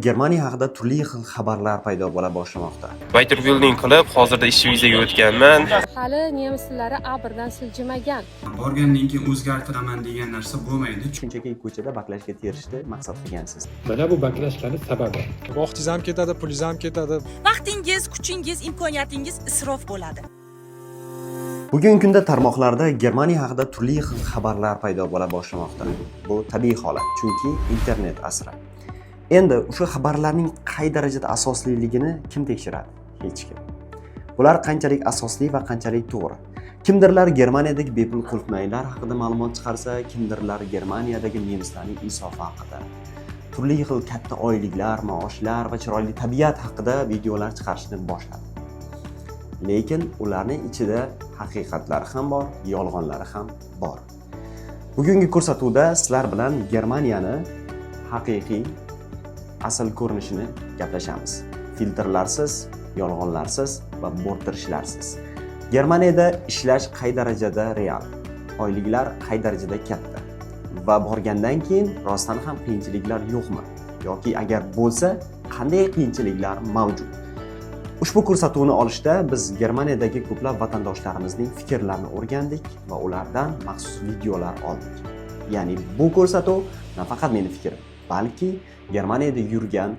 Germaniya haqida turli xil xabarlar paydo bo'la boshlamoqda. Weiterbilding qilib, hozirda ish vizaga o'tganman. Hali nemis tillari A1dan siljimagan. Borgandan keyin o'zgartiraman degan narsa bo'lmaydi. Shunchaki ko'chada baklashga terishni maqsad qilgansiz. Mana bu baklashkani sababi. Vaqtingiz ham ketadi, pulingiz ham ketadi. Vaqtingiz, kuchingiz, imkoniyatingiz isrof bo'ladi. Bugungi kunda tarmoqlarda Germaniya haqida turli xil xabarlar paydo bo'la boshlamoqda. Bu tabiiy holat, chunki internet asri. Endi o'sha xabarlarning qay darajada asosliligini kim tekshiradi? Hech kim. Bular qanchalik asosli va qanchalik to'g'ri? Kimdirlar Germaniyadagi bepul qulfmaylar haqida ma'lumot chiqarsa, kimdirlar Germaniyadagi nemislarning insofi haqida, turli xil katta oyliklar, maoshlar va chiroyli tabiat haqida videolar chiqarishni boshladi. Lekin ularning ichida haqiqatlari ham bor, yolg'onlari ham bor. Bugungi ko'rsatuvda sizlar bilan Germaniyani haqiqiy asl ko'rinishini gaplashamiz. Filtrlarsiz, yolg'onlarsiz va bo'rttirishlarsiz. Germaniyada ishlash qay darajada real, oyliklar qay darajada katta va borgandan keyin rostdan ham qiyinchiliklar yo'qmi yoki agar bo'lsa, qanday qiyinchiliklar mavjud? Ushbu ko'rsatuvni olishda biz Germaniyadagi ko'plab vatandoshlarimizning fikrlarini o'rgandik va ulardan maxsus videolar oldik. Ya'ni bu ko'rsatuv nafaqat meni fikrim, balki Germaniyada yurgan,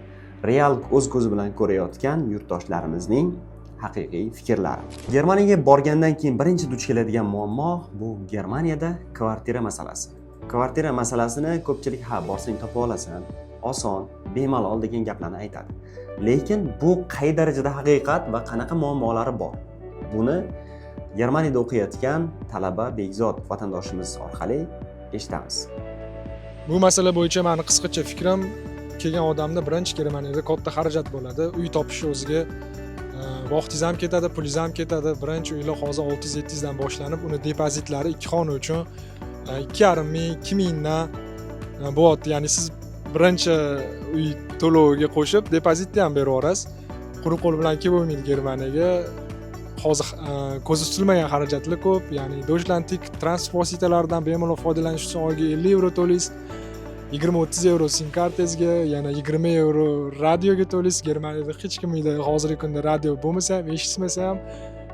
real o'z ko'zi bilan ko'rayotgan yurtdoshlarimizning haqiqiy fikrlari. Germaniyaga borgandan keyin birinchi duch keladigan muammo bu Germaniyada kvartira masalasi. Kvartira masalasini ko'pchilik borsang topa olasan, oson, bemalol degan gaplarni aytadi. Lekin bu qay darajada haqiqat va qanaqa muammolari bor? Buni Germaniyada o'qiyotgan talaba Bekzod vatandoshimiz orqali eshitamiz. Bu masala bo'yicha meni qisqacha fikrim, kelgan odamda birinchi Germaniyada katta xarajat bo'ladi. Uy topish o'ziga vaqtingiz ham ketadi, pulingiz ham ketadi. Birinchi uylar hozir 600-700 dan boshlanib, uni depozitlari 2 xona uchun 2,5 ming, 2 mingdan bo'lyapti. Ya'ni siz birinchi uy to'loviga qo'shib depozitni ham berib yuborasiz. Quruq qo'l bilan kelib bo'lmaydi Germaniyaga. Hozir ko'zi tutilmagan xarajatlar ko'p. Ya'ni Deutschlandtik transport vositalaridan bemalol foydalanish uchun oyiga 50 euro to'laysiz. 20-30 euro sim kartangizga, yana 20 euro radioga to'laysiz. Germaniyada hech kimda hozirgi kunda radio bo'lmasa ham, eshitmasa ham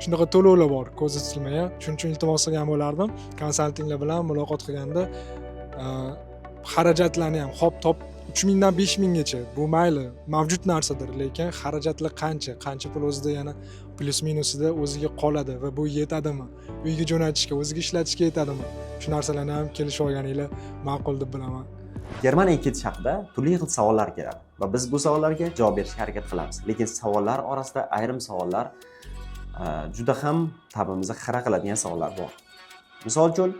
shunaqa to'lovlar bor, ko'zi tutilmagan. Shuning uchun iltimos qilgan bo'lardim. Konsaltinglar bilan muloqot qilganda xarajatlarni ham top 3 mingdan 5 minggacha bu mayli mavjud narsadir, lekin xarajatlar qancha pul o'zida yana plus minusida o'ziga qoladi va bu yetadimi? Uyga jo'natishga, o'ziga ishlatishga yetadimi? Shu narsalarni ham kelishib olganinglar ma'qul deb bilaman. Germaniyaga ketish haqida turli xil savollar keladi va biz bu savollarga javob berishga harakat qilamiz. Lekin savollar orasida ayrim savollar juda ham ta'bimizni xira qiladigan savollar bor. Misol uchun,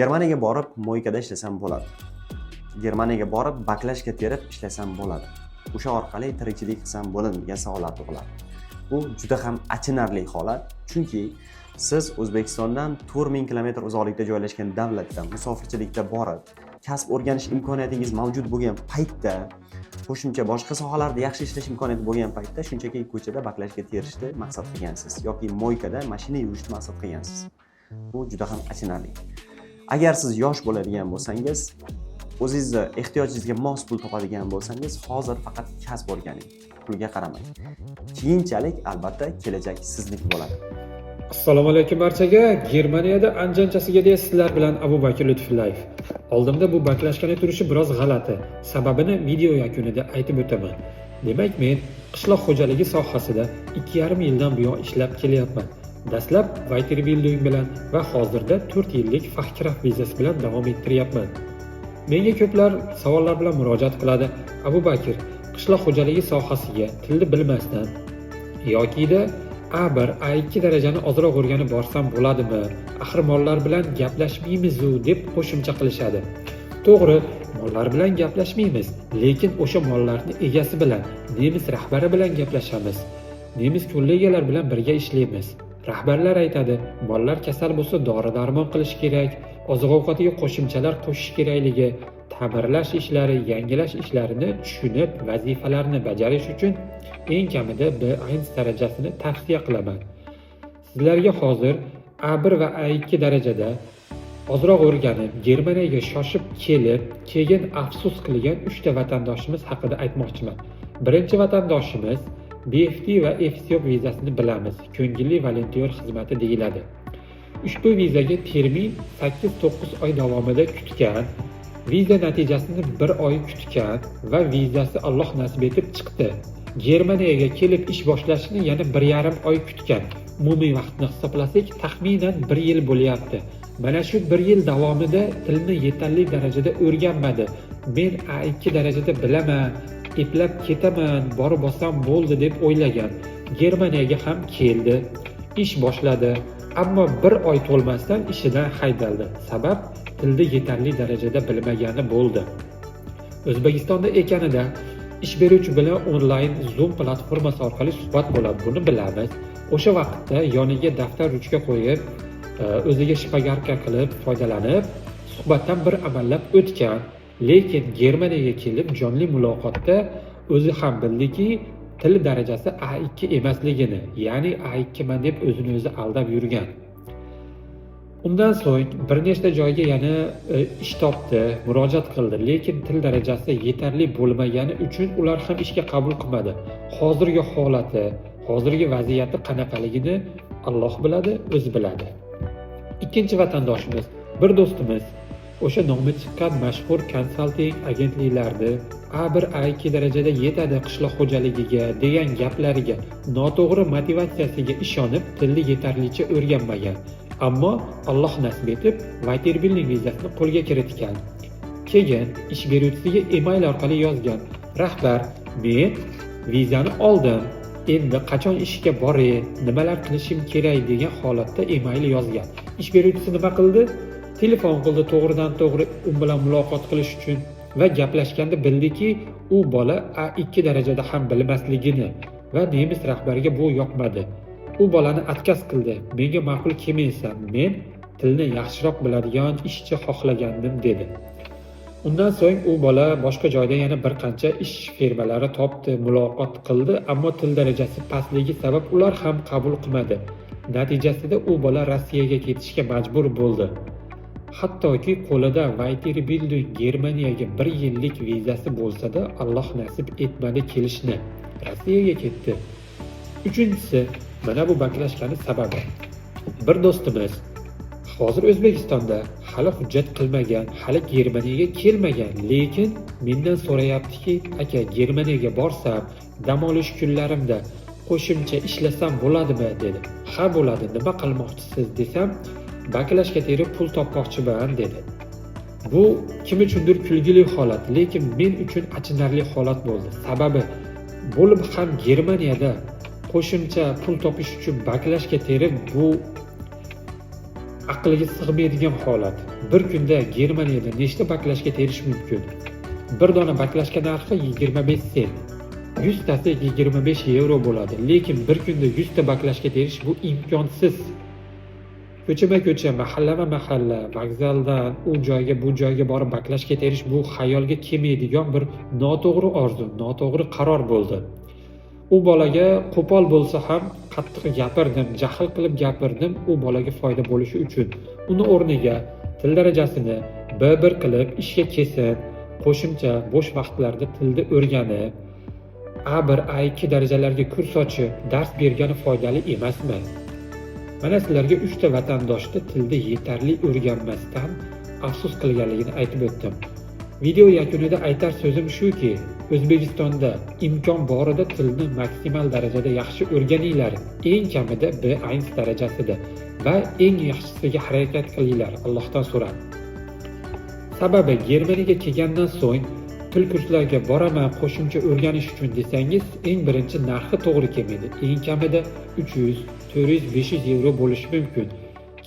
Germaniyaga borib mo'ykada ishlasam bo'ladi. Germaniyaga borib baklashga terib ishlasam bo'ladi. O'sha orqali tirikchilik qilsam bo'ladi degan savollar tug'iladi. Bu juda ham achinarli holat, chunki siz O'zbekistondan 4000 kilometr uzoqlikda joylashgan davlatdan musofirchilikda borib, kasb o'rganish imkoniyatingiz mavjud bo'lgan paytda, qo'shimcha boshqa sohalarda yaxshi ishlash imkoniyati bo'lgan paytda shunchaki ko'chada baklashga terishni maqsad qilgansiz yoki mo'ykada mashina yurishni maqsad qilgansiz. Bu juda ham achinarli. Agar siz yosh bo'ladigan bo'lsangiz, o'zingizni ehtiyojingizga mos pul topadigan bo'lsangiz, hozir faqat kasb o'rganing, pulga qaramang. Keyinchalik albatta kelajak sizniki bo'ladi. Assalomu alaykum barchaga. Germaniyada anjanchasiga sizlar bilan Abubakir Lutfullayev. Oldimda bu baklashkani turishi biroz g'alati. Sababini video yakunida aytib o'taman. Demak, men qishloq xo'jaligi sohasida 2,5 yildan buyon ishlab kelyapman. Dastlab Weiterbildung bilan va hozirda 4 yillik Fachkraft vizasi bilan davom ettiryapman. Menga ko'plar savollar bilan murojaat qiladi. Abubakir, qishloq xo'jaligi sohasiga tilni bilmasdan yokida A1, A2 darajani ozroq o'rganib borsam bo'ladimi? Axir mollar bilan gaplashmaymiz-u deb qo'shimcha qilishadi. To'g'ri, mollar bilan gaplashmaymiz, lekin o'sha mollarning egasi bilan, nemis rahbari bilan gaplashamiz. Nemis kollegalar bilan birga ishlaymiz. Rahbarlar aytadi, mollar kasal bo'lsa dori-darmon qilish kerak, oziq-ovqatiga qo'shimchalar qo'shish kerakligi, ta'mirlash ishlari, yangilash ishlarini tushunib, vazifalarni bajarish uchun eng kamida B1 darajasini tavsiya qilaman. Sizlarga hozir A1 va A2 darajada ozroq o'rganib, Germaniyaga shoshib kelib, keyin afsus qilgan 3 ta vatandoshimiz haqida aytmoqchiman. Birinchi vatandoshimiz BFT va FSYOP vizasini bilamiz. Ko'ngilli volontyor xizmati deyiladi. Ushbu vizaga termin 8-9 oy davomida kutgan, viza natijasini 1 oy kutgan va vizasi Alloh nasib etib chiqdi. Germaniyaga kelib ish boshlashni yana 1,5 oy kutgan. Umumiy vaqtni hisoblasak, taxminan 1 yil bo'lyapti. Mana shu 1 yil davomida tilni yetarli darajada o'rganmadi. Men A2 darajada bilaman, eplab ketaman, borib bosam bo'ldi deb o'ylagan. Germaniyaga ham keldi, ish boshladi, ammo 1 oy to'lmasdan ishidan haydaldi. Sabab tilni yetarli darajada bilmagani bo'ldi. O'zbekistonda ekanida ish beruvchi bilan onlayn Zoom platformasi orqali suhbat bo'ladi. Buni bilamiz. O'sha vaqtda yoniga daftar ruchka qo'yib, o'ziga shpagarka qilib foydalanib, suhbatdan bir amallab o'tgan. Lekin Germaniyaga kelib jonli muloqotda o'zi ham bildiki, til darajasi A2 emasligini, ya'ni A2 man deb o'zini o'zi aldab yurgan. Undan so'ng bir nechta joyga yana ish topdi, murojaat qildi, lekin til darajasi yetarli bo'lmagani uchun ular ham ishga qabul qilmadi. Hozirgi holati, hozirgi vaziyati qanaqaligini Alloh biladi, o'zi biladi. Ikkinchi vatandoshimiz, bir do'stimiz, o'sha nomi chiqqan mashhur konsalting agentliklarida A1, A2 darajada yetadi qishloq xo'jaligiga degan gaplariga, noto'g'ri motivatsiyasiga ishonib, tilni yetarlicha o'rganmagan. Ammo Alloh nasib etib, Weiterbildung vizasini qo'lga kiritgan. Keyin ish beruvchisiga email orqali yozgan: "Rahbar, men vizani oldim. Endi qachon ishga boray, nimalar qilishim kerak?" degan holatda email yozgan. Ish beruvchisi nima qildi? Telefon qildi to'g'ridan-to'g'ri u bilan muloqot qilish uchun va gaplashganda bildiki, u bola A2 darajada ham bilmasligini va nemis rahbariga bu yoqmadi. U bolani atkaz qildi. "Menga ma'qul kelmaysan, men tilni yaxshiroq biladigan ishchi xohlagandim" dedi. Undan so'ng u bola boshqa joyda yana bir qancha ish firmalari topdi, muloqot qildi, ammo til darajasi pastligi sabab ular ham qabul qilmadi. Natijasida u bola Rossiyaga ketishga majbur bo'ldi. Hattoki qo'lida Weiterbildung Germaniyaga 1 yillik vizasi bo'lsa-da, Alloh nasib etmadi kelishni. Rossiyaga ketdi. Uchinchisi, mana bu baklashkani sababi. Bir do'stimiz hozir O'zbekistonda hali hujjat qilmagan, hali Germaniyaga kelmagan, lekin mendan so'rayaptiki, "Aka, Germaniyaga borsam, dam olish kunlarimda qo'shimcha ishlasam bo'ladimi?" dedi. "Ha, bo'ladi. Nima qilmoqchisiz?" desam, "Baklashga terib pul topmoqchiman" dedi. Bu kim uchundir kulgili holat, lekin men uchun achinarli holat bo'ldi. Sababi bo'lib ham Germaniyada qo'shimcha pul topish uchun baklashga terib, bu aqlga sig'maydigan holat. Bir kunda Germaniyada nechta baklashga terish mumkin? Bir dona baklashka narxi 25 sent. 100 tasi 25 yevro bo'ladi, lekin bir kunda 100 ta baklashga terish bu imkonsiz. Ko'chama-ko'cha, mahallama-mahalla, vokzaldan u joyga bu joyga borib baklashga terish bu xayolga kelmaydigan bir noto'g'ri orzu, noto'g'ri qaror bo'ldi. U bolaga qo'pol bo'lsa ham qattiq gapirdim, jahl qilib gapirdim, u bolaga foyda bo'lishi uchun. Uni o'rniga til darajasini B1 qilib ishga kelsin, qo'shimcha bo'sh vaqtlarda tilni o'rganib, A1, A2 darajalarga kurs ochib, dars bergani foydali emasmi? Mana sizlarga 3 ta vatandoshni tilni yetarli o'rganmasdan afsus qilganligini aytib o'tdim. Video yakunida aytar so'zim shuki, O'zbekistonda imkon borida tilni maksimal darajada yaxshi o'rganinglar, eng kamida B1 darajasida va eng yaxshisiga harakat qilinglar, Allohdan so'rab. Sababi Germaniyaga kelgandan so'ng til kurslariga boraman qo'shimcha o'rganish uchun desangiz, eng birinchi narxi to'g'ri kelmaydi. Eng kamida 300, 400, 500 yevro bo'lishi mumkin.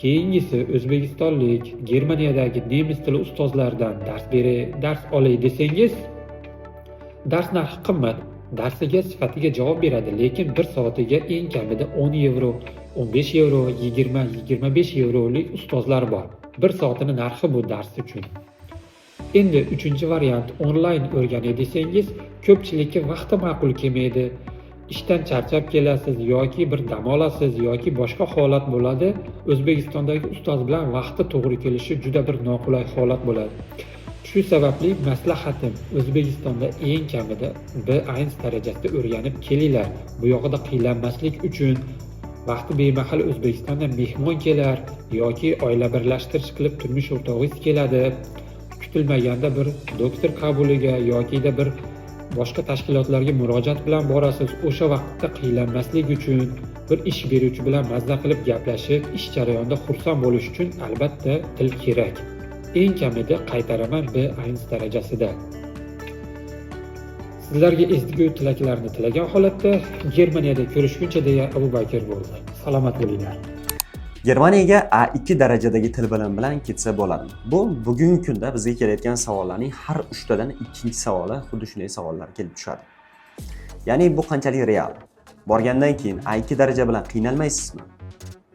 Keyingisi O'zbekistonlik, Germaniyadagi nemis tili ustozlaridan dars olay desangiz, dars narxi qimmat. Darsiga sifatiga javob beradi, lekin 1 soatiga eng kamida 10 yevro, 15 yevro, 20, 25 yevrolik ustozlar bor. 1 soatini narxi bu dars uchun. Endi 3-chi variant onlayn o'rganay desangiz, ko'pchilikka vaqti ma'qul kelmaydi. Ishdan charchab kelasiz yoki bir dam olasiz yoki boshqa holat bo'ladi. O'zbekistondagi ustoz bilan vaqti to'g'ri kelishi juda bir noqulay holat bo'ladi. Shu sababli maslahatim, O'zbekistonda eng kamida B1 darajasida o'rganib kelinglar. Bu yoqda qiynalmaslik uchun vaqti bemahal O'zbekistonda mehmon kelar yoki oila birlashtirish qilib turmush o'rtog'ingiz keladi. Kutilmaganda bir doktor qabuliga yokida bir boshqa tashkilotlarga murojaat bilan borasiz. O'sha vaqtda qiynalmaslik uchun bir ish beruvchi bilan mazza qilib gaplashib, ish jarayonida xursand bo'lish uchun albatta til kerak. Eng kamida qaytaraman B1 darajasida. Sizlarga ezgu tilaklarni tilagan holatda Germaniyada ko'rishguncha deya Abu Bakr bo'ldi. Salomat bo'linglar. Germaniyaga A2 darajadagi til bilimi bilan ketsa bo'ladi. Bu bugungi kunda bizga kelayotgan savollarning har 3 tadan ikkinchi savoli xuddi shunday savollar kelib tushadi. Ya'ni bu qanchalik real? Borgandan keyin A2 daraja bilan qiynalmaysizmi?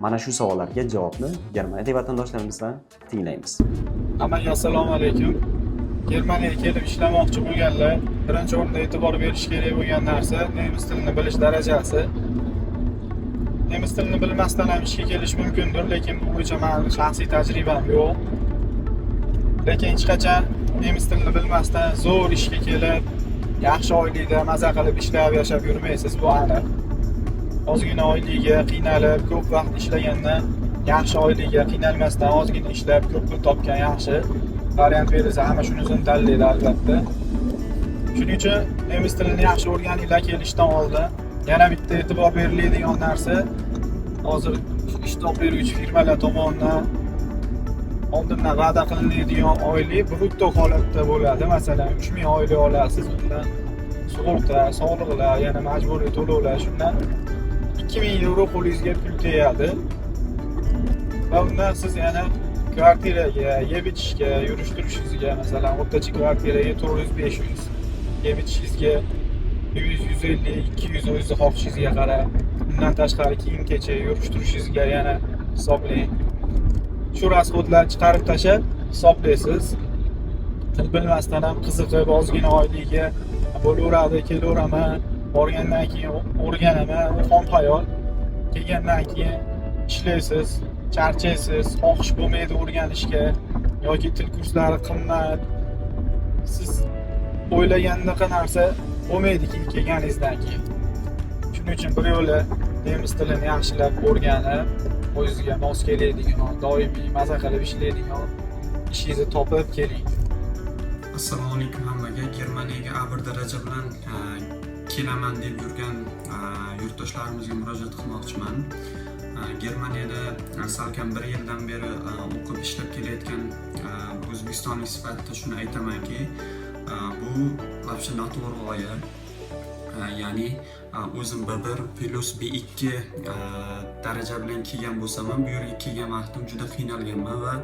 Mana shu savollarga javobni Germaniyadagi vatandoshlarimizdan tinglaymiz. Hammaga assalomu alaykum. Germaniyaga kelib ishlamoqchi bo'lganlar birinchi o'rinda e'tibor berish kerak bo'lgan narsa nemis tilini bilish darajasi. Nemis tilini bilmasdan ham ishga kelish mumkindir, lekin bu bo'yicha mening shaxsiy tajribam yo'q. Lekin hech qachon nemis tilini bilmasdan zo'r ishga kelib, yaxshi oylikda maza qilib ishlab yashab yurmaysiz, bu aniq. Ozgina oylikka qiynalib, ko'p vaqt ishlagandan yaxshi oylikka qiynalmasdan ozgina ishlab ko'p pul topgan yaxshi. Variant berilsa hamma shuni tanlaydi albatta. Shuning uchun nemis tilini yaxshi o'rganinglar kelishdan oldin. Yana bitta e'tibor beriladigan narsa, hozir ish topib firmalar tomonidan oldindan va'da qilinadigan oylik brutto holatda bo'ladi. Masalan, 3000 oylik olasiz, undan sug'urta, soliqlar, yana majburiy to'lovlar, shundan 2000 euro qo'lingizga pul tegadi. Va undan siz yana kvartiraga, yeb ichishga, yurish turishingizga, masalan, o'rtacha kvartiraga 400-500, yeb ichishingizga 100-150, 200 o'zingizni xohishingizga qarab, undan tashqari kiyim-kechak, yurish turishingizga yana hisoblang. Shu rasxodlarni chiqarib tashlab hisoblaysiz. Til bilmasdan ham qiziqib ozgina oylikka bo'laveradi, kelaveraman, borgandan keyin o'rganaman, u xom hayol. Kelgandan keyin ishlaysiz, charchaysiz, xohish bo'lmaydi o'rganishga yoki til kurslari qimmat. Siz o'ylagandaqa narsa bo'lmaydi kelganingizdan keyin. Shuning uchun bir yo'la nemis tilini yaxshilab o'rganib, o'zingizga mos keladigan, doimiy maza qilib ishlaydigan ishingizni topib keling. Assalomu alaykum hammaga. Germaniyaga A1 daraja bilan kelaman deb yurgan yurtdoshlarimizga murojaat qilmoqchiman. Germaniyada salkam 1 yildan beri o'qib ishlab kelayotgan o'zbekistonlik sifatida shuni aytamanki, bu вообще noto'g'ri g'oya. Ya'ni o'zim B1 plus B2 daraja bilan kelgan bo'lsam ham bu yerga kelgan vaqtim juda qiynalganman va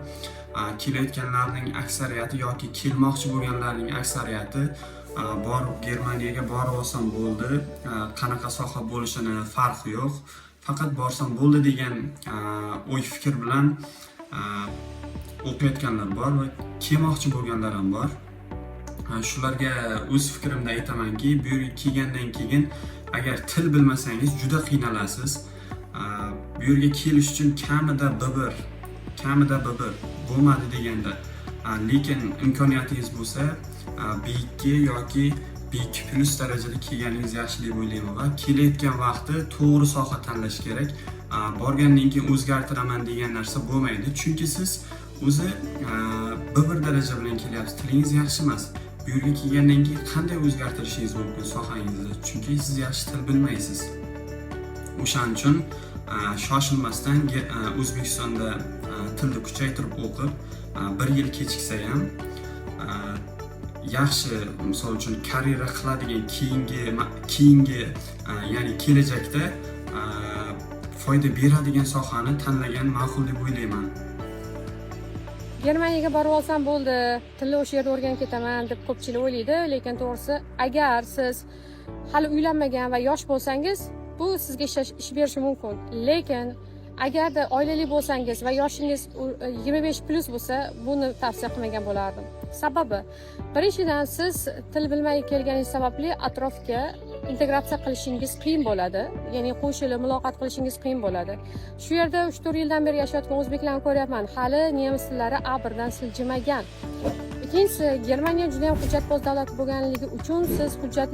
kelayotganlarning aksariyati yoki kelmoqchi bo'lganlarning aksariyati borib Germaniyaga borib olsam bo'ldi, qanaqa soha bo'lishini farqi yo'q, faqat borsam bo'ldi degan o'y fikr bilan o'qiyotganlar bor va kelmoqchi bo'lganlar ham bor. Shularga o'z fikrimda aytamanki, bu yerga kelgandan keyin agar til bilmasangiz juda qiynalasiz. Bu yerga kelish uchun kamida B1 bo'lmadi deganda, lekin imkoniyatingiz bo'lsa B2 yoki B2 plus darajada kelganingiz yaxshi deb o'ylayman va kelayotgan vaqtda to'g'ri soha tanlash kerak. Borgandan keyin o'zgartiraman degan narsa bo'lmaydi, chunki siz o'zi B1 daraja bilan kelyapsiz, tilingiz yaxshi emas. Bu yerga kelgandan keyin qanday o'zgartirishingiz mumkin sohangizni? Chunki siz yaxshi til bilmaysiz. O'shaning uchun shoshilmasdan O'zbekistonda tilni kuchaytirib o'qib, 1 yil kechiksa ham yaxshi, misol uchun karyera qiladigan keyingi ya'ni kelajakda foyda beradigan sohani tanlagan ma'qul deb o'ylayman. Germaniyaga borib olsam bo'ldi, tilni o'sha yerda o'rganib ketaman deb ko'pchilik o'ylaydi, lekin to'g'risi, agar siz hali uylanmagan va yosh bo'lsangiz, bu sizga ish berishi mumkin. Lekin agarda oilali bo'lsangiz va yoshingiz 25 plus bo'lsa, buni tavsiya qilmagan bo'lardim. Sababi, birinchidan siz til bilmay kelganingiz sababli atrofga integratsiya qilishingiz qiyin bo'ladi. Ya'ni qo'shilib muloqot qilishingiz qiyin bo'ladi. Shu yerda 3-4 yildan beri yashayotgan o'zbeklarni ko'ryapman. Hali nemis tillari A1 dan siljimagan. Ikkinchisi, Germaniya juda ham hujjatboz davlat bo'lganligi uchun siz hujjat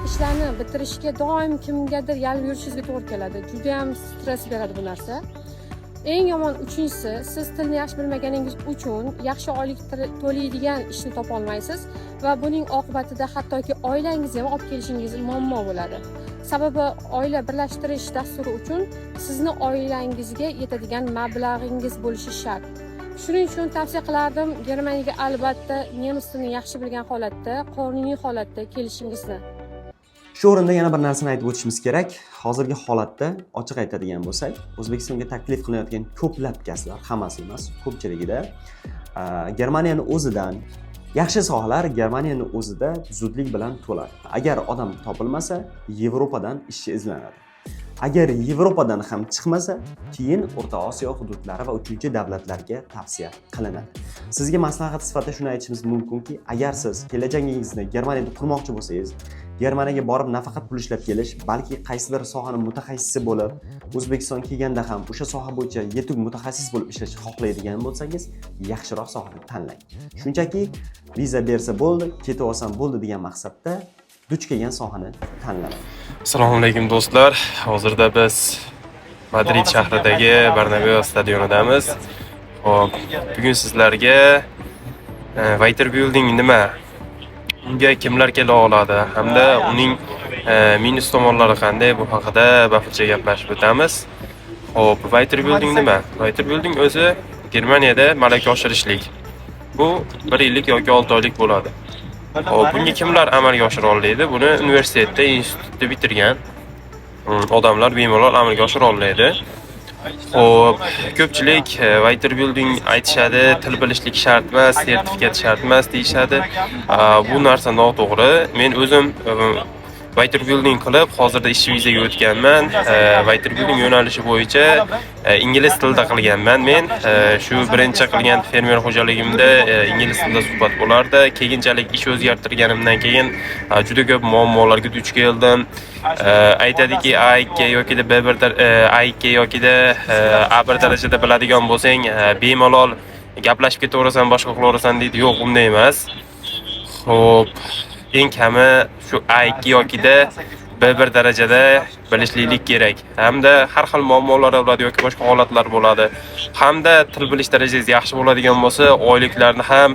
ishlarni bitirishga doim kimgadir yalib yurishingizga to'g'ri keladi. Juda ham stress beradi bu narsa. Eng yomon uchinchisi, siz tilni yaxshi bilmaganingiz uchun yaxshi oylik to'laydigan ishni topa olmaysiz va buning oqibatida hattoki oilangizni ham olib kelishingiz muammo bo'ladi. Sababi oila birlashtirish dasturi uchun sizni oilangizga yetadigan mablag'ingiz bo'lishi shart. Shuning uchun tavsiya qilardim, Germaniyaga albatta nemis tilini yaxshi bilgan holatda, qonuniy holatda kelishingizni. Shu o'rinda yana bir narsani aytib o'tishimiz kerak. Hozirgi holatda ochiq aytadigan bo'lsak, O'zbekistonga taklif qilinayotgan ko'plab kasblar, hammasi emas, ko'pchiligida Germaniyaning o'zidan yaxshi sohalar Germaniyaning o'zida zudlik bilan to'ladi. Agar odam topilmasa, Yevropadan ishchi izlanadi. Agar Yevropadan ham chiqmasa, keyin O'rta Osiyo hududlari va 3-davlatlarga tavsiya qilinadi. Sizga maslahat sifatida shuni aytishimiz mumkinki, agar siz kelajagingizni Germaniyada qurmoqchi bo'lsangiz, Germaniyaga borib nafaqat pul ishlab kelish, balki qaysidir sohaning mutaxassisi bo'lib, O'zbekistonga kelganda ham o'sha soha bo'yicha yetuk mutaxassis bo'lib ishlashni xohlaydigan bo'lsangiz, yaxshiroq sohani tanlang. Shunchaki viza bersa bo'ldi, ketib olsam bo'ldi degan maqsadda duch kelgan sohani tanlang. Assalomu alaykum do'stlar. Hozirda biz Madrid shahridagi Bernabeu stadionidamiz. Xo'p, bugun sizlarga Weiterbildung nima? Unga kimlar kela oladi hamda uning minus tomonlari qanday bu haqida bafurcha gaplashib o'tamiz. Xo'p, Weiterbildung nima? Weiterbildung o'zi Germaniyada malaka oshirishlik. Bu 1 yillik yoki 6 oylik bo'ladi. Xo'p, bunga kimlar amalga oshira oladi? Buni universitetda, institutda bitirgan odamlar bemalol amalga oshira oladi. Xo'p, ko'pchilik Weiterbildung aytishadi, til bilishlik shart emas, sertifikat shart emas deyishadi. Bu narsa noto'g'ri. Men o'zim Weiterbildung qilib, hozirda ish vizaga o'tganman. Weiterbildung yo'nalishi bo'yicha ingliz tilida qilganman. Men shu birinchi qilgan fermer xo'jaligimda ingliz tilida suhbat bo'lardi. Keyinchalik ish o'zgartirganimdan keyin juda ko'p muammolarga duch keldim. Aytadiki, A2 yoki B1 A2 yoki A1 darajada biladigan bo'lsang, bemalol gaplashib ketaverasan, boshqa qilaverasan deydi. Yo'q, bunday emas. Xo'p, eng kami shu A2 yoki B1 darajada bilishlik kerak. Hamda har xil muammolar bo'ladi yoki boshqa holatlar bo'ladi. Hamda til bilish darajangiz yaxshi bo'ladigan bo'lsa, oyliklarni ham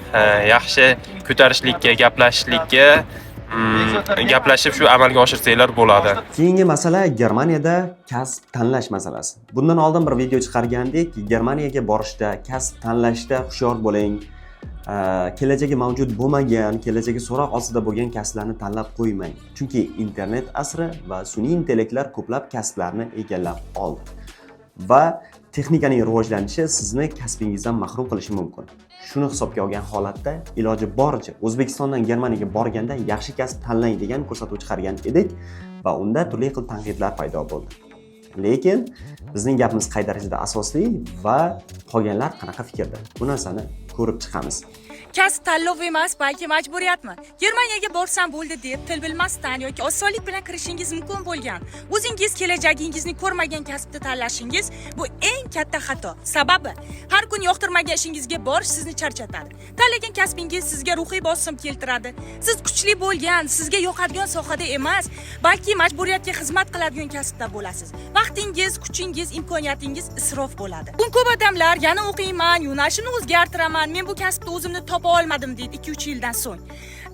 yaxshi ko'tarishlikka, gaplashishlikka gaplashib shu amalga oshirsanglar bo'ladi. Keyingi masala Germaniyada kasb tanlash masalasi. Bundan oldin bir video chiqargandik. Germaniyaga borishda, kasb tanlashda hushyor bo'ling. Kelajagi mavjud bo'lmagan, kelajagi so'roq ostida bo'lgan kasblarni tanlab qo'ymang. Chunki internet asri va sun'iy intellektlar ko'plab kasblarni egallab oldi. Va texnikaning rivojlanishi sizni kasbingizdan mahrum qilishi mumkin. Shuni hisobga olgan holatda iloji boricha O'zbekistondan Germaniyaga borganda yaxshi kasb tanlang degan ko'rsatuv chiqargan edik va unda turli xil tanqidlar paydo bo'ldi. Lekin bizning gapimiz qay darajada asosli va qolganlar qanaqa fikrda? Bu narsani ko'rib chiqamiz. Kasb tanlov emas, balki majburiyatmi? Germaniyaga borsam bo'ldi deb til bilmasdan yoki osonlik bilan kirishingiz mumkin bo'lgan. O'zingiz kelajagingizni ko'rmagan kasbni tanlashingiz bu eng katta xato. Sababi, har kun yoqtirmagan ishingizga borish sizni charchatadi. Tanlagan kasbingiz sizga ruhiy bosim keltiradi. Siz kuchli bo'lgan, sizga yoqadigan sohada emas, balki majburiyatga xizmat qiladigan kasbda bo'lasiz. Vaqtingiz, kuchingiz, imkoniyatingiz isrof bo'ladi. Ko'p odamlar yana o'qiyman, yo'nalishimni o'zgartiraman, men bu kasbda o'zimni topa olmadim deydi 2-3 yildan so'ng.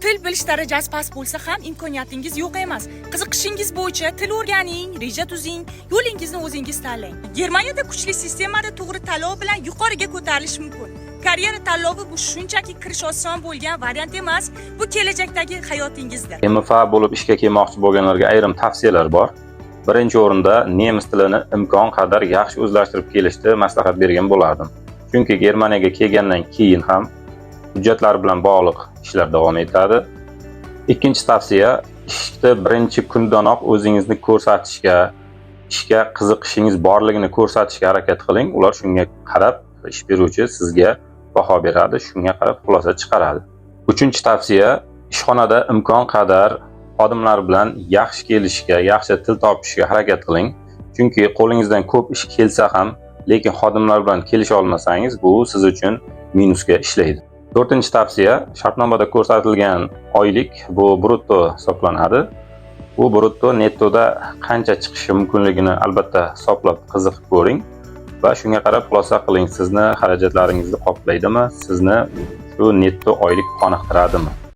Til bilish darajasi past bo'lsa ham imkoniyatingiz yo'q emas. Qiziqishingiz bo'yicha til o'rganing, reja tuzing, yo'lingizni o'zingiz tanlang. Germaniyada kuchli sistemada to'g'ri tanlov bilan yuqoriga ko'tarilish mumkin. Karyera tanlovi bu shunchaki kirish oson bo'lgan variant emas, bu kelajakdagi hayotingizdir. MFA bo'lib ishga kelmoqchi bo'lganlarga ayrim tavsiyalar bor. Birinchi o'rinda nemis tilini imkon qadar yaxshi o'zlashtirib kelishni maslahat bergan bo'lardim. Chunki Germaniyaga kelgandan keyin ham hujjatlar bilan bog'liq ishlar davom etadi. Ikkinchi tavsiya, ishda birinchi kundanoq o'zingizni ko'rsatishga, ishga qiziqishingiz borligini ko'rsatishga harakat qiling. Ular shunga qarab ish beruvchi sizga baho beradi, shunga qarab xulosa chiqaradi. Uchinchi tavsiya, ishxonada imkon qadar xodimlar bilan yaxshi kelishga, yaxshi til topishga harakat qiling. Chunki qo'lingizdan ko'p ish kelsa ham, lekin xodimlar bilan kelisha olmasangiz, bu siz uchun minusga ishlaydi. To'rtinchi tavsiya, shartnomada ko'rsatilgan oylik bu brutto hisoblanadi. Bu brutto nettoda qancha chiqishi mumkinligini albatta hisoblab qiziqib ko'ring va shunga qarab xulosa qiling, sizni xarajatlaringizni qoplaydimi, sizni shu netto oylik qoniqtiradimi.